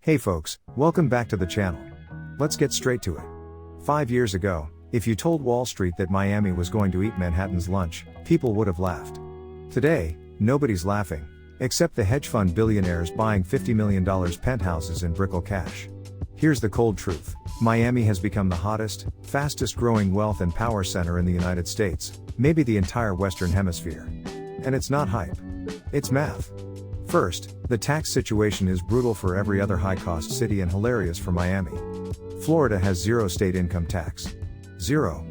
Hey folks, welcome back to the channel. Let's get straight to it. 5 years ago, if you told Wall Street that Miami was going to eat Manhattan's lunch, people would have laughed. Today, nobody's laughing, except the hedge fund billionaires buying $50 million penthouses in Brickell cash. Here's the cold truth. Miami has become the hottest, fastest growing wealth and power center in the United States, maybe the entire Western Hemisphere. And it's not hype. It's math. First, the tax situation is brutal for every other high-cost city and hilarious for Miami. Florida has zero state income tax. Zero.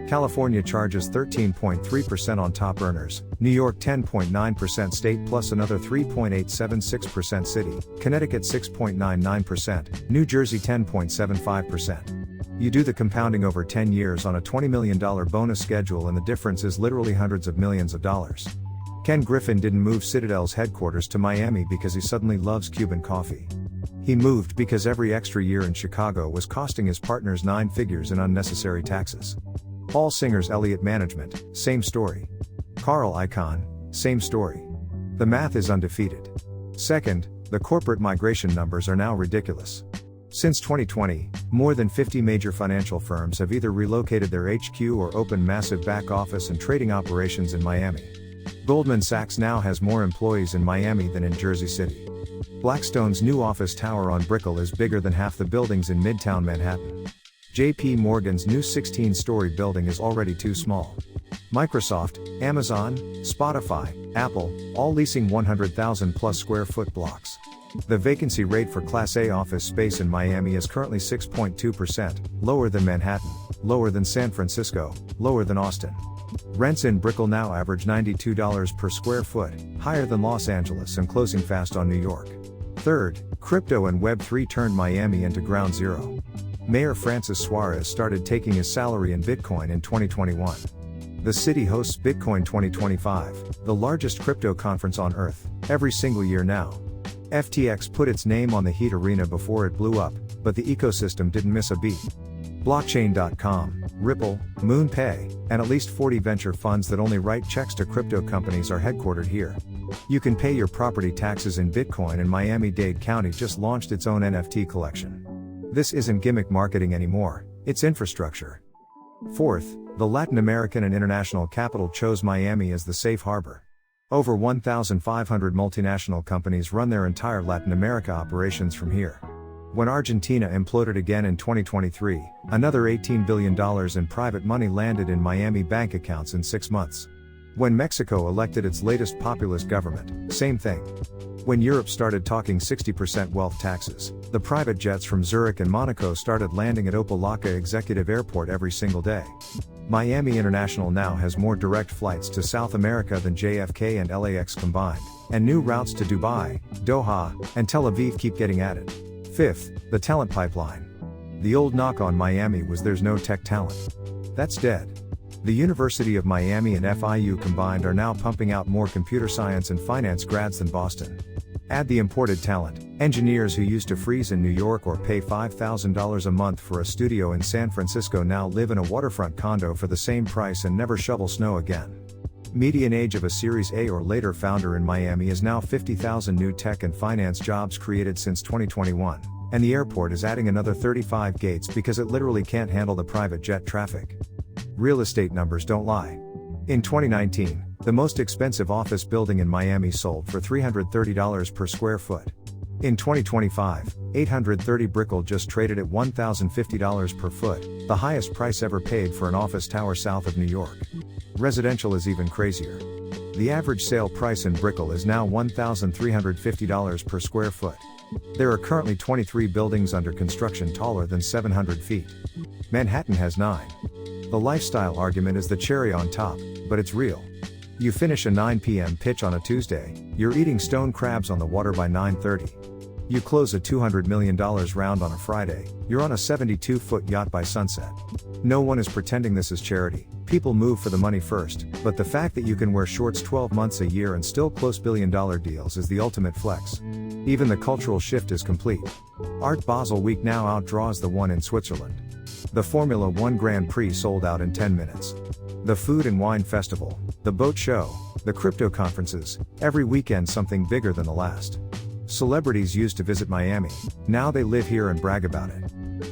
California charges 13.3% on top earners, New York 10.9% state plus another 3.876% city, Connecticut 6.99%, New Jersey 10.75%. You do the compounding over 10 years on a $20 million bonus schedule and the difference is literally hundreds of millions of dollars. Ken Griffin didn't move Citadel's headquarters to Miami because he suddenly loves Cuban coffee. He moved because every extra year in Chicago was costing his partners 9 figures in unnecessary taxes. Paul Singer's Elliott Management, same story. Carl Icahn, same story. The math is undefeated. Second, the corporate migration numbers are now ridiculous. Since 2020, more than 50 major financial firms have either relocated their HQ or opened massive back office and trading operations in Miami. Goldman Sachs now has more employees in Miami than in Jersey City. Blackstone's new office tower on Brickell is bigger than half the buildings in Midtown Manhattan. JP Morgan's new 16-story building is already too small. Microsoft, Amazon, Spotify, Apple, all leasing 100,000 plus square foot blocks. The vacancy rate for Class A office space in Miami is currently 6.2%, lower than Manhattan, lower than San Francisco, lower than Austin. Rents in Brickell now average $92 per square foot, higher than Los Angeles and closing fast on New York. Third, crypto and Web3 turned Miami into ground zero. Mayor Francis Suarez started taking his salary in Bitcoin in 2021. The city hosts Bitcoin 2025, the largest crypto conference on Earth, every single year now. FTX put its name on the Heat Arena before it blew up, but the ecosystem didn't miss a beat. Blockchain.com, Ripple, MoonPay, and at least 40 venture funds that only write checks to crypto companies are headquartered here. You can pay your property taxes in Bitcoin, and Miami-Dade County just launched its own NFT collection. This isn't gimmick marketing anymore, it's infrastructure. Fourth, the Latin American and international capital chose Miami as the safe harbor. Over 1,500 multinational companies run their entire Latin America operations from here. When Argentina imploded again in 2023, another $18 billion in private money landed in Miami bank accounts in 6 months. When Mexico elected its latest populist government, same thing. When Europe started talking 60% wealth taxes, the private jets from Zurich and Monaco started landing at Opa-locka Executive Airport every single day. Miami International now has more direct flights to South America than JFK and LAX combined, and new routes to Dubai, Doha, and Tel Aviv keep getting added. Fifth, the talent pipeline. The old knock on Miami was there's no tech talent. That's dead. The University of Miami and FIU combined are now pumping out more computer science and finance grads than Boston. Add the imported talent, engineers who used to freeze in New York or pay $5,000 a month for a studio in San Francisco now live in a waterfront condo for the same price and never shovel snow again. Median age of a Series A or later founder in Miami is now 50,000 new tech and finance jobs created since 2021, and the airport is adding another 35 gates because it literally can't handle the private jet traffic. Real estate numbers don't lie. In 2019, the most expensive office building in Miami sold for $330 per square foot. In 2025, 830 Brickell just traded at $1,050 per foot, the highest price ever paid for an office tower south of New York. Residential is even crazier. The average sale price in Brickell is now $1,350 per square foot. There are currently 23 buildings under construction taller than 700 feet. Manhattan has 9. The lifestyle argument is the cherry on top, but it's real. You finish a 9 p.m. pitch on a Tuesday, you're eating stone crabs on the water by 9:30. You close a $200 million round on a Friday, you're on a 72-foot yacht by sunset. No one is pretending this is charity, people move for the money first, but the fact that you can wear shorts 12 months a year and still close billion-dollar deals is the ultimate flex. Even the cultural shift is complete. Art Basel Week now outdraws the one in Switzerland. The Formula One Grand Prix sold out in 10 minutes. The Food and Wine Festival, the boat show, the crypto conferences, every weekend something bigger than the last. Celebrities used to visit Miami, now they live here and brag about it.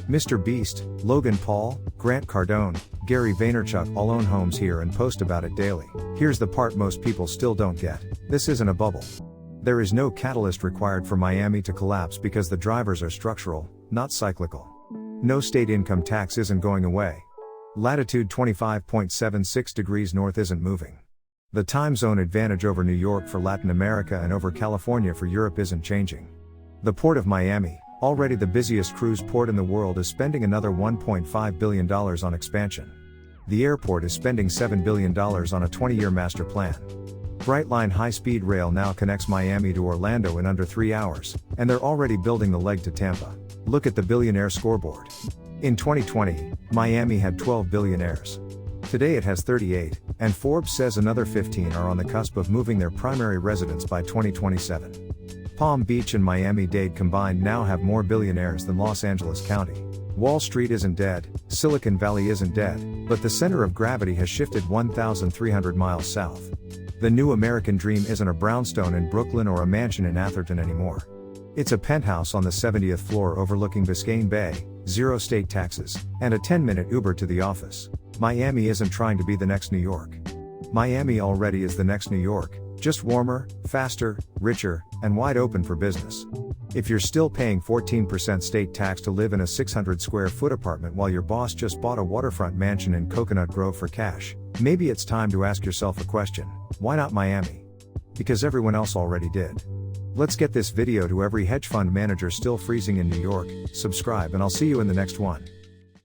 Mr. Beast, Logan Paul, Grant Cardone, Gary Vaynerchuk all own homes here and post about it daily. Here's the part most people still don't get: this isn't a bubble. There is no catalyst required for Miami to collapse because the drivers are structural, not cyclical. No state income tax isn't going away. Latitude 25.76 degrees north isn't moving. The time zone advantage over New York for Latin America and over California for Europe isn't changing. The Port of Miami, already the busiest cruise port in the world, is spending another $1.5 billion on expansion. The airport is spending $7 billion on a 20-year master plan. Brightline high-speed rail now connects Miami to Orlando in under 3 hours, and they're already building the leg to Tampa. Look at the billionaire scoreboard. In 2020, Miami had 12 billionaires. Today it has 38, and Forbes says another 15 are on the cusp of moving their primary residence by 2027. Palm Beach and Miami-Dade combined now have more billionaires than Los Angeles County. Wall Street isn't dead, Silicon Valley isn't dead, but the center of gravity has shifted 1,300 miles south. The new American dream isn't a brownstone in Brooklyn or a mansion in Atherton anymore. It's a penthouse on the 70th floor overlooking Biscayne Bay, 0 state taxes, and a 10-minute Uber to the office. Miami isn't trying to be the next New York. Miami already is the next New York, just warmer, faster, richer, and wide open for business. If you're still paying 14% state tax to live in a 600 square foot apartment while your boss just bought a waterfront mansion in Coconut Grove for cash, maybe it's time to ask yourself a question: why not Miami? Because everyone else already did. Let's get this video to every hedge fund manager still freezing in New York. Subscribe and I'll see you in the next one.